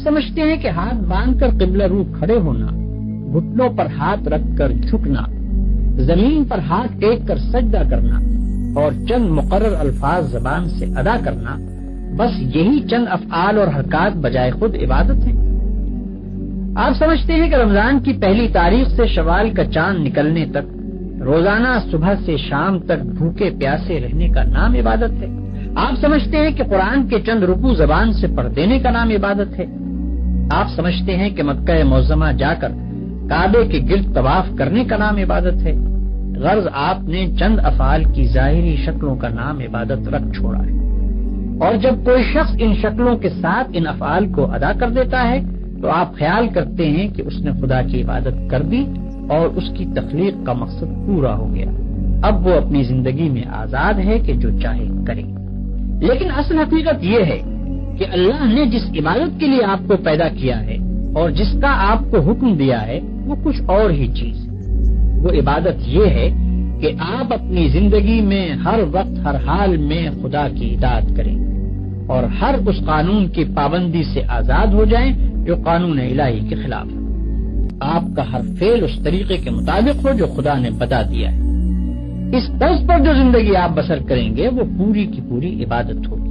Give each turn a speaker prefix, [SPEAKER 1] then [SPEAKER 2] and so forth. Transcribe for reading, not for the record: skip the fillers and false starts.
[SPEAKER 1] سمجھتے ہیں کہ ہاتھ باندھ کر قبلہ رو کھڑے ہونا، گھٹنوں پر ہاتھ رکھ کر جھکنا، زمین پر ہاتھ ٹیک کر سجدہ کرنا اور چند مقرر الفاظ زبان سے ادا کرنا، بس یہی چند افعال اور حرکات بجائے خود عبادت ہیں۔ آپ سمجھتے ہیں کہ رمضان کی پہلی تاریخ سے شوال کا چاند نکلنے تک روزانہ صبح سے شام تک بھوکے پیاسے رہنے کا نام عبادت ہے۔ آپ سمجھتے ہیں کہ قرآن کے چند رکوع زبان سے پڑھ دینے کا نام عبادت ہے۔ آپ سمجھتے ہیں کہ مکہ معظمہ جا کر کعبے کے گرد طواف کرنے کا نام عبادت ہے۔ غرض آپ نے چند افعال کی ظاہری شکلوں کا نام عبادت رکھ چھوڑا ہے، اور جب کوئی شخص ان شکلوں کے ساتھ ان افعال کو ادا کر دیتا ہے تو آپ خیال کرتے ہیں کہ اس نے خدا کی عبادت کر دی اور اس کی تخلیق کا مقصد پورا ہو گیا، اب وہ اپنی زندگی میں آزاد ہے کہ جو چاہے کرے۔ لیکن اصل حقیقت یہ ہے کہ اللہ نے جس عبادت کے لیے آپ کو پیدا کیا ہے اور جس کا آپ کو حکم دیا ہے وہ کچھ اور ہی چیز ہے۔ وہ عبادت یہ ہے کہ آپ اپنی زندگی میں ہر وقت ہر حال میں خدا کی اطاعت کریں اور ہر اس قانون کی پابندی سے آزاد ہو جائیں جو قانون الہی کے خلاف ہے۔ آپ کا ہر فعل اس طریقے کے مطابق ہو جو خدا نے بتا دیا ہے۔ اس طرز پر جو زندگی آپ بسر کریں گے وہ پوری کی پوری عبادت ہوگی۔